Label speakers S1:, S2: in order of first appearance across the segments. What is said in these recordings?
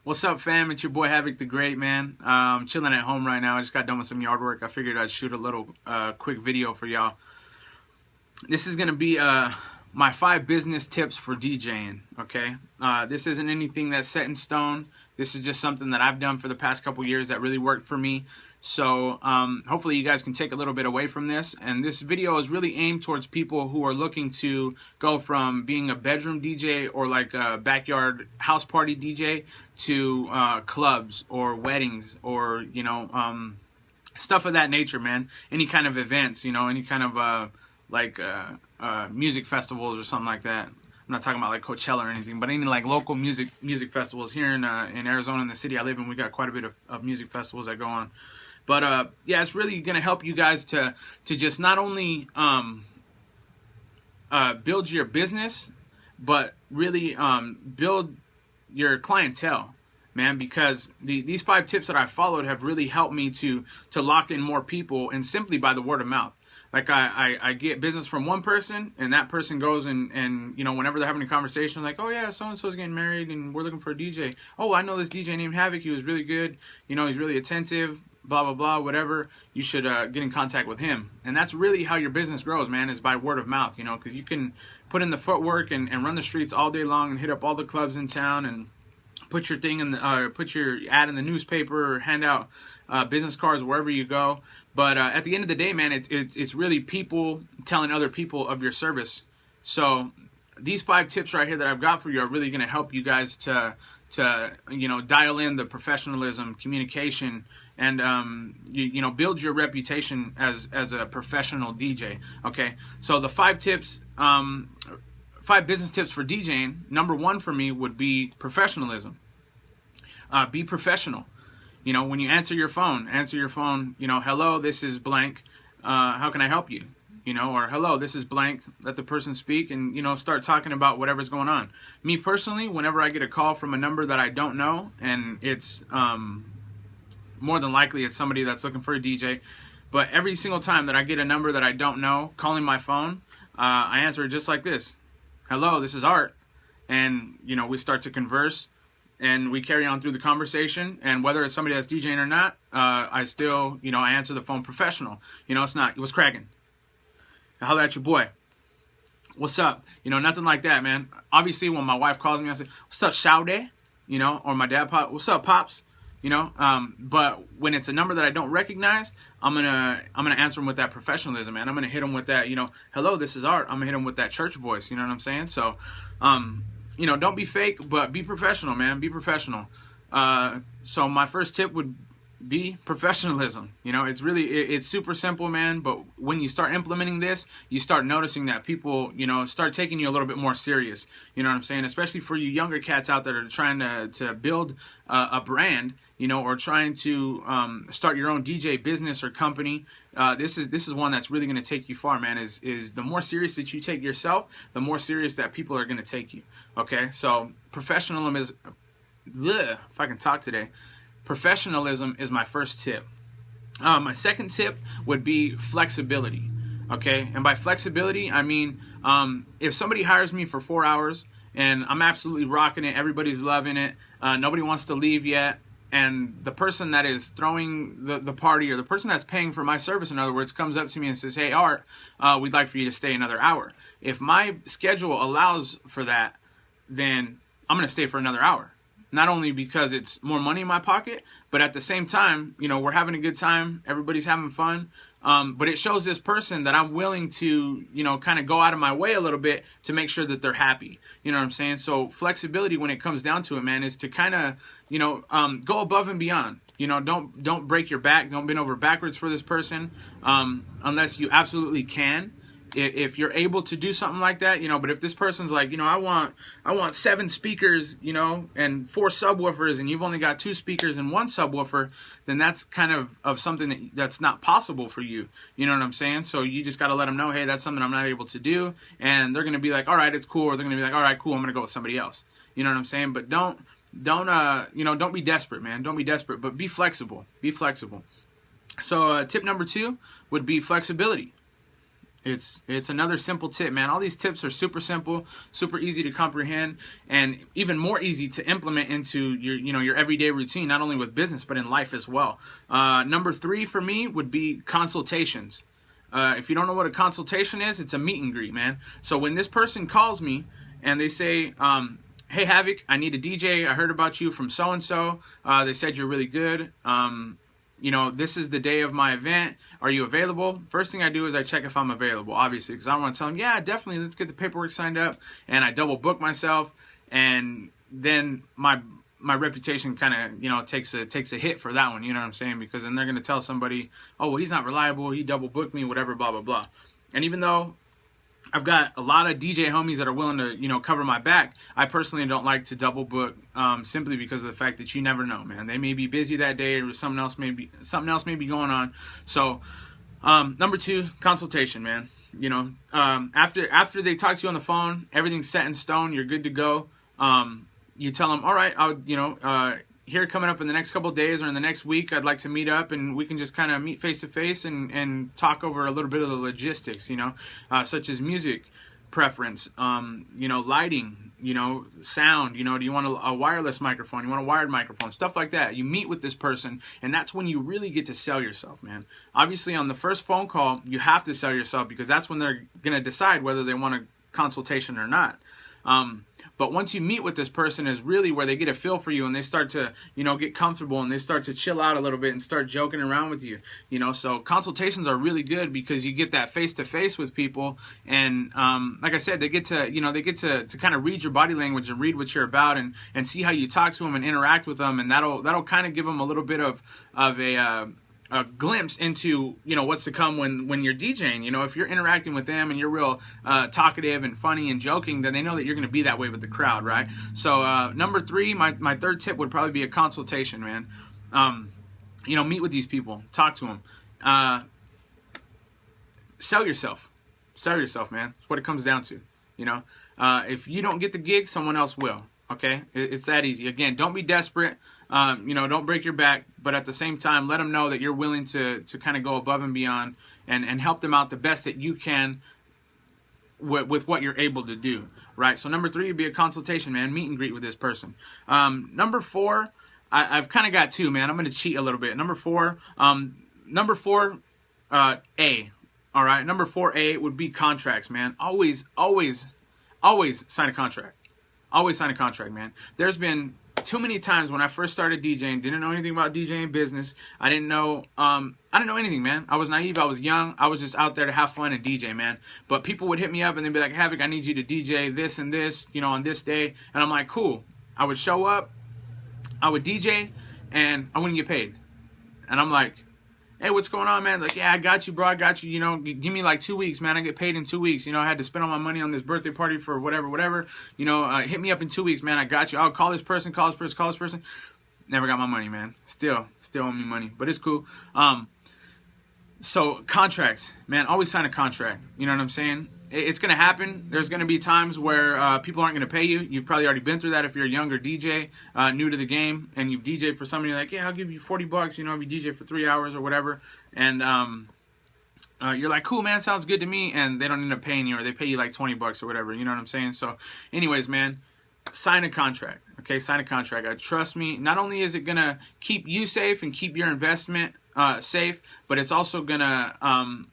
S1: What's up, fam? It's your boy Havoc the Great, man. Chilling at home right now. I just got done with some yard work. I figured I'd shoot a little quick video for y'all. This is gonna be my 5 business tips for DJing. Okay, this isn't anything that's set in stone. This is just something that I've done for the past couple years that really worked for me. So hopefully you guys can take a little bit away from this. And this video is really aimed towards people who are looking to go from being a bedroom DJ or like a backyard house party DJ to clubs or weddings or stuff of that nature, man. Any kind of events, any kind of music festivals or something like that. I'm not talking about like Coachella or anything, but any like local music festivals here in Arizona, in the city I live in. We got quite a bit of music festivals that go on. But yeah, it's really gonna help you guys to just not only build your business, but really build your clientele, man. Because these 5 tips that I followed have really helped me to lock in more people, and simply by the word of mouth. Like I get business from one person, and that person goes and whenever they're having a conversation, like, oh yeah, so and so's getting married, and we're looking for a DJ. Oh, I know this DJ named Havoc. He was really good. He's really attentive. Blah blah blah. Whatever. You should get in contact with him. And that's really how your business grows, man. Is by word of mouth. Because you can put in the footwork and run the streets all day long and hit up all the clubs in town and put your thing in the put your ad in the newspaper or hand out business cards wherever you go. But at the end of the day, man, it's really people telling other people of your service. So these 5 tips right here that I've got for you are really going to help you guys to dial in the professionalism, communication, and build your reputation as a professional DJ. Okay, so the 5 tips. 5 business tips for DJing. Number 1 for me would be professionalism. Be professional. When you answer your phone, hello, this is blank. How can I help you? Or hello, this is blank. Let the person speak and, start talking about whatever's going on. Me personally, whenever I get a call from a number that I don't know, and it's more than likely it's somebody that's looking for a DJ, but every single time that I get a number that I don't know calling my phone, I answer it just like this. Hello, this is Art. And, we start to converse. And we carry on through the conversation, and whether it's somebody that's DJing or not, I still, I answer the phone professional. It's not, it was cracking. Holla at your boy. What's up? Nothing like that, man. Obviously, when my wife calls me, I say, what's up, Shawty? Or my dad, Pop, what's up, Pops? But when it's a number that I don't recognize, I'm gonna answer them with that professionalism, man. I'm gonna hit them with that, hello, this is Art. I'm gonna hit them with that church voice. You know what I'm saying? So, don't be fake, but be professional, man. Be professional. So my first tip would be professionalism. It's super simple, man. But when you start implementing this, you start noticing that people, start taking you a little bit more serious. You know what I'm saying? Especially for you younger cats out there that are trying to build a brand, or trying to start your own DJ business or company. This is one that's really going to take you far, man. Is the more serious that you take yourself, the more serious that people are going to take you. Okay, so professionalism is, if I can talk today, professionalism is my first tip. My second tip would be flexibility. Okay, and by flexibility, I mean if somebody hires me for 4 hours and I'm absolutely rocking it, everybody's loving it, nobody wants to leave yet, and the person that is throwing the party, or the person that's paying for my service, in other words, comes up to me and says, hey, Art, we'd like for you to stay another hour. If my schedule allows for that, then I'm going to stay for another hour. Not only because it's more money in my pocket, but at the same time, we're having a good time. Everybody's having fun. But it shows this person that I'm willing to, kind of go out of my way a little bit to make sure that they're happy. You know what I'm saying? So flexibility, when it comes down to it, man, is to kind of, go above and beyond. Don't break your back. Don't bend over backwards for this person unless you absolutely can. If you're able to do something like that, but if this person's like, I want 7 speakers, and 4 subwoofers, and you've only got 2 speakers and 1 subwoofer, then that's kind of something that's not possible for you. You know what I'm saying? So you just got to let them know, hey, that's something I'm not able to do. And they're going to be like, all right, it's cool. Or they're going to be like, all right, cool, I'm going to go with somebody else. You know what I'm saying? But don't be desperate, man. Don't be desperate, but be flexible. Be flexible. So tip number 2 would be flexibility. It's another simple tip, man. All these tips are super simple, super easy to comprehend, and even more easy to implement into your everyday routine, not only with business but in life as well. Number 3 for me would be consultations. If you don't know what a consultation is, it's a meet and greet, man. So when this person calls me and they say, hey Havoc, I need a DJ. I heard about you from so and so. They said you're really good. This is the day of my event. Are you available? First thing I do is I check if I'm available, obviously, because I don't want to tell them, yeah, definitely, let's get the paperwork signed up. And I double book myself, and then my reputation kind of, takes a hit for that one. You know what I'm saying? Because then they're going to tell somebody, oh, well, he's not reliable. He double booked me, whatever, blah, blah, blah. And even though I've got a lot of DJ homies that are willing to, cover my back, I personally don't like to double book, simply because of the fact that you never know, man. They may be busy that day, or something else may be going on. So, number 2, consultation, man. After they talk to you on the phone, everything's set in stone. You're good to go. You tell them, all right, here coming up in the next couple of days or in the next week, I'd like to meet up, and we can just kind of meet face to face and talk over a little bit of the logistics, such as music preference, lighting, sound, do you want a wireless microphone? You want a wired microphone? Stuff like that. You meet with this person, and that's when you really get to sell yourself, man. Obviously, on the first phone call, you have to sell yourself, because that's when they're going to decide whether they want a consultation or not. But once you meet with this person is really where they get a feel for you, and they start to, get comfortable, and they start to chill out a little bit and start joking around with you. So consultations are really good because you get that face to face with people, and like I said, they get to kind of read your body language and read what you're about, and see how you talk to them and interact with them, and that'll kind of give them a little bit of a glimpse into what's to come when you're DJing. If you're interacting with them and you're real talkative and funny and joking, then they know that you're going to be that way with the crowd, right? So number 3, my third tip would probably be a consultation, man. Meet with these people, talk to them, sell yourself, man. That's what it comes down to. If you don't get the gig, someone else will. Okay, it's that easy. Again, don't be desperate. Don't break your back, but at the same time, let them know that you're willing to kind of go above and beyond and help them out the best that you can with what you're able to do, right? So number 3 would be a consultation, man. Meet and greet with this person. Number 4, I've kind of got 2, man. I'm going to cheat a little bit. Number 4, A. All right, number 4A would be contracts, man. Always sign a contract. Always sign a contract, man. There's been too many times when I first started DJing, didn't know anything about DJing business. I didn't know anything, man. I was naive. I was young. I was just out there to have fun and DJ, man. But people would hit me up and they'd be like, Havoc, I need you to DJ this and this, on this day. And I'm like, cool. I would show up, I would DJ, and I wouldn't get paid. And I'm like, hey, what's going on, man? Like, yeah, I got you, bro. I got you. Give me like 2 weeks, man. I get paid in 2 weeks. I had to spend all my money on this birthday party for whatever. Hit me up in 2 weeks, man. I got you. I'll call this person. Never got my money, man. Still owe me money, but it's cool. So contracts, man. Always sign a contract. You know what I'm saying? It's going to happen. There's going to be times where people aren't going to pay you. You've probably already been through that if you're a younger DJ, new to the game, and you've DJed for somebody like, yeah, I'll give you $40, if you DJ for 3 hours or whatever. And you're like, cool, man, sounds good to me. And they don't end up paying you, or they pay you like $20 or whatever. You know what I'm saying? So anyways, man, sign a contract. Okay, sign a contract. Trust me, not only is it going to keep you safe and keep your investment safe, but it's also going to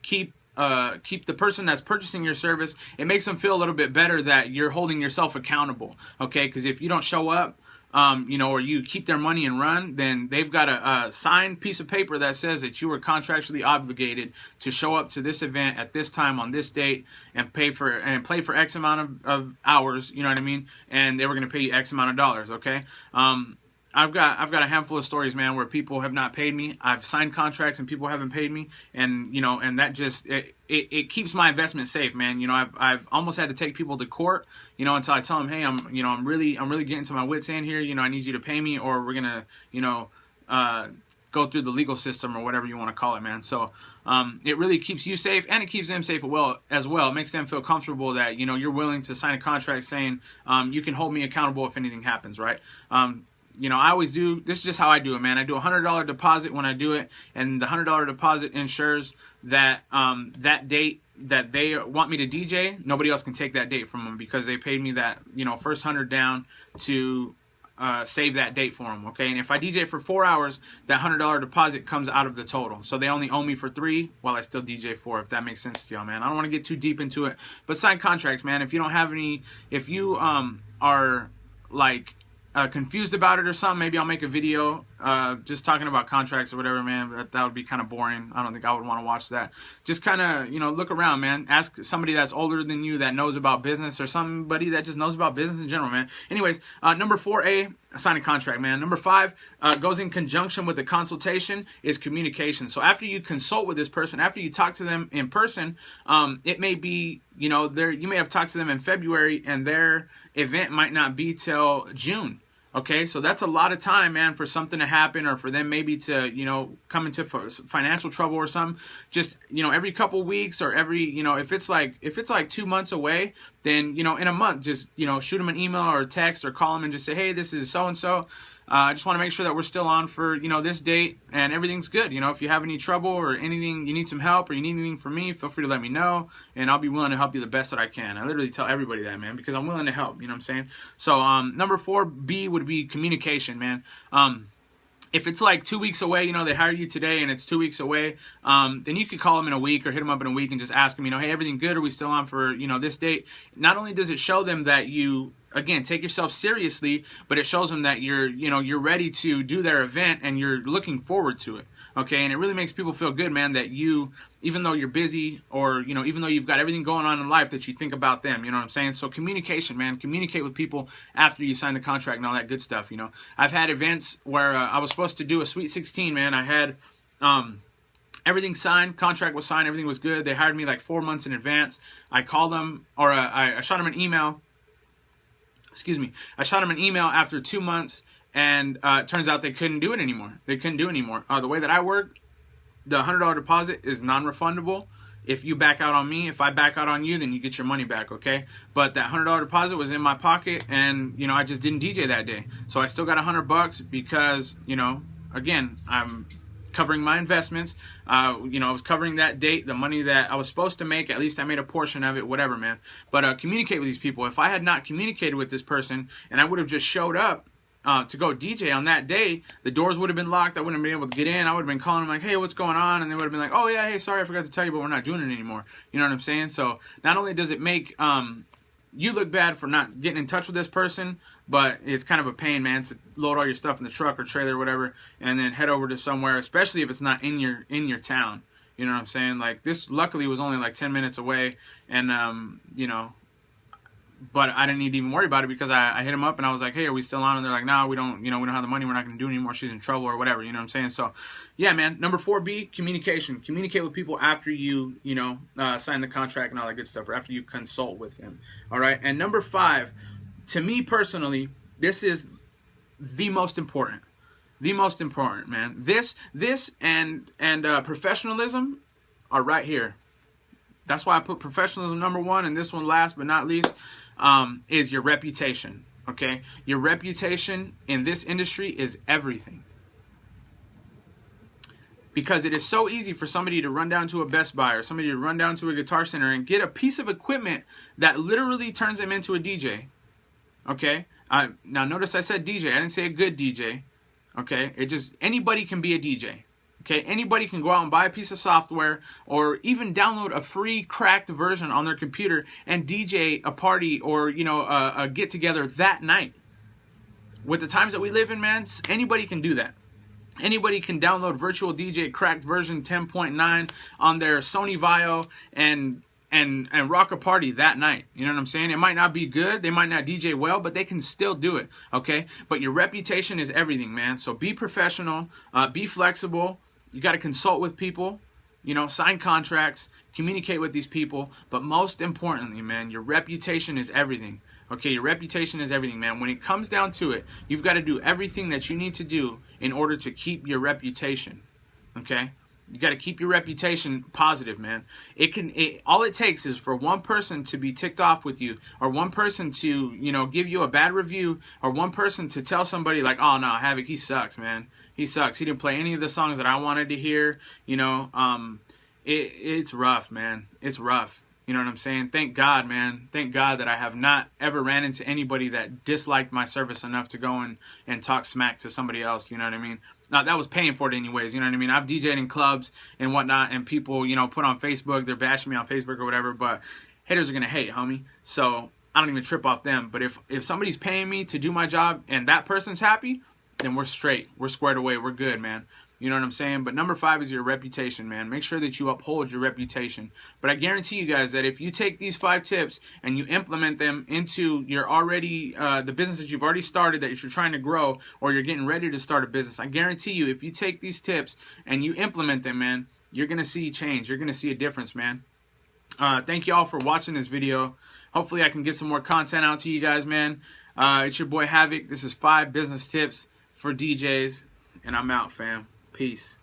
S1: keep the person that's purchasing your service. It makes them feel a little bit better that you're holding yourself accountable, okay? Because if you don't show up, or you keep their money and run, then they've got a signed piece of paper that says that you were contractually obligated to show up to this event at this time on this date and play for X amount of hours. You know what I mean? And they were going to pay you X amount of dollars, okay? I've got a handful of stories, man, where people have not paid me. I've signed contracts and people haven't paid me, and and that just it keeps my investment safe, man. I've almost had to take people to court, until I tell them, hey, I'm really getting to my wits end here. I need you to pay me, or we're gonna go through the legal system or whatever you want to call it, man. So it really keeps you safe, and it keeps them safe as well. It makes them feel comfortable that you're willing to sign a contract saying you can hold me accountable if anything happens, right? you know, I always do, this is just how I do it, man. I do a $100 deposit when I do it, and the $100 deposit ensures that that date that they want me to DJ, nobody else can take that date from them, because they paid me that, you know, first 100 down to save that date for them, okay? And if I DJ for 4 hours, that $100 deposit comes out of the total. So they only owe me for 3 while I still DJ 4, if that makes sense to y'all, man. I don't want to get too deep into it, but sign contracts, man. If you don't have any, if you are like confused about it or something, maybe I'll make a video just talking about contracts or whatever, man. But that would be kind of boring. I don't think I would want to watch that. Just kind of, you know, look around, man. Ask somebody that's older than you that knows about business, or somebody that just knows about business in general, man. Anyways, number 4A, sign a contract, man. Number 5 goes in conjunction with the consultation, is communication. So after you consult with this person, after you talk to them in person, it may be, you know, you may have talked to them in February and their event might not be till June. Okay, so that's a lot of time, man, for something to happen, or for them maybe to, you know, come into financial trouble or something. Just, you know, every couple weeks, or every, you know, if it's like 2 months away, then, you know, in a month, just, you know, shoot them an email or a text, or call them and just say, hey, this is so-and-so. I just want to make sure that we're still on for, you know, this date and everything's good. You know, if you have any trouble or anything, you need some help, or you need anything from me, feel free to let me know, and I'll be willing to help you the best that I can. I literally tell everybody that, man, because I'm willing to help, you know what I'm saying? So number 4B would be communication, man. If it's like 2 weeks away, you know, they hire you today and it's 2 weeks away, then you could call them in a week, or hit them up in a week and just ask them, you know, hey, everything good? Are we still on for, you know, this date? Not only does it show them that you, again, take yourself seriously, but it shows them that you're, you know, you're ready to do their event and you're looking forward to it. Okay, and it really makes people feel good, man, that you, even though you're busy, or, you know, even though you've got everything going on in life, that you think about them, you know what I'm saying? So communication, man, communicate with people after you sign the contract and all that good stuff, you know. I've had events where I was supposed to do a Sweet 16, man. I had everything signed, contract was signed, everything was good. They hired me like 4 months in advance. I called them, or I shot them an email. Excuse me. I shot them an email after 2 months, and it turns out they couldn't do it anymore. They couldn't do it anymore. The way that I work, the $100 deposit is non-refundable. If you back out on me, if I back out on you, then you get your money back, okay? But that $100 deposit was in my pocket, and, you know, I just didn't DJ that day. So I still got $100 because, you know, again, I'm covering my investments. You know, I was covering that date, the money that I was supposed to make. At least I made a portion of it, whatever, man. But communicate with these people. If I had not communicated with this person and I would have just showed up to go DJ on that day, the doors would have been locked. I wouldn't have been able to get in. I would have been calling them like, hey, what's going on? And they would have been like, oh, yeah, hey, sorry, I forgot to tell you, but we're not doing it anymore. You know what I'm saying? So not only does it make you look bad for not getting in touch with this person, but it's kind of a pain, man, to load all your stuff in the truck or trailer or whatever, and then head over to somewhere, especially if it's not in your town. You know what I'm saying? Like, this luckily was only like 10 minutes away, and you know, but I didn't need to even worry about it, because I hit them up and I was like, hey, are we still on? And they're like, no, we don't, you know, we don't have the money, we're not going to do it anymore, she's in trouble or whatever, you know what I'm saying? So yeah, man, number 4B, communication. Communicate with people after you, you know, sign the contract and all that good stuff, or after you consult with them. All right. And number 5, to me personally, this is the most important. The most important, man. This and professionalism are right here. That's why I put professionalism number 1, and this one last but not least, is your reputation. Okay, your reputation in this industry is everything. Because it is so easy for somebody to run down to a Best Buy, or somebody to run down to a Guitar Center and get a piece of equipment that literally turns them into a DJ. Okay, now notice I said DJ. I didn't say a good DJ. Okay, it just, anybody can be a DJ. Okay, anybody can go out and buy a piece of software, or even download a free cracked version on their computer and DJ a party, or, you know, a get together that night. With the times that we live in, man, anybody can do that. Anybody can download Virtual DJ cracked version 10.9 on their Sony Vaio and rock a party that night. You know what I'm saying? It might not be good, they might not DJ well, but they can still do it. Okay, but your reputation is everything, man. So be professional, be flexible. You got to consult with people, you know, sign contracts, communicate with these people, but most importantly, man, your reputation is everything. Okay, your reputation is everything, man. When it comes down to it, you've got to do everything that you need to do in order to keep your reputation. Okay, You got to keep your reputation positive, man. All it takes is for one person to be ticked off with you, or one person to, you know, give you a bad review, or one person to tell somebody like, oh no, Havoc, he sucks, man. He sucks. He didn't play any of the songs that I wanted to hear. You know, it's rough, man. It's rough. You know what I'm saying? Thank God, man. Thank God that I have not ever ran into anybody that disliked my service enough to go and talk smack to somebody else. You know what I mean? Now, that was paying for it anyways. You know what I mean? I've DJed in clubs and whatnot, and people, you know, put on Facebook. They're bashing me on Facebook or whatever, but haters are going to hate, homie. So I don't even trip off them. But if somebody's paying me to do my job and that person's happy, then we're straight. We're squared away. We're good, man. You know what I'm saying? But number 5 is your reputation, man. Make sure that you uphold your reputation. But I guarantee you guys that if you take these 5 tips and you implement them into your already the business that you've already started, that you're trying to grow, or you're getting ready to start a business, I guarantee you if you take these tips and you implement them, man, you're going to see change. You're going to see a difference, man. Thank you all for watching this video. Hopefully I can get some more content out to you guys, man. It's your boy Havoc. This is 5 business tips for DJs, and I'm out, fam. Peace.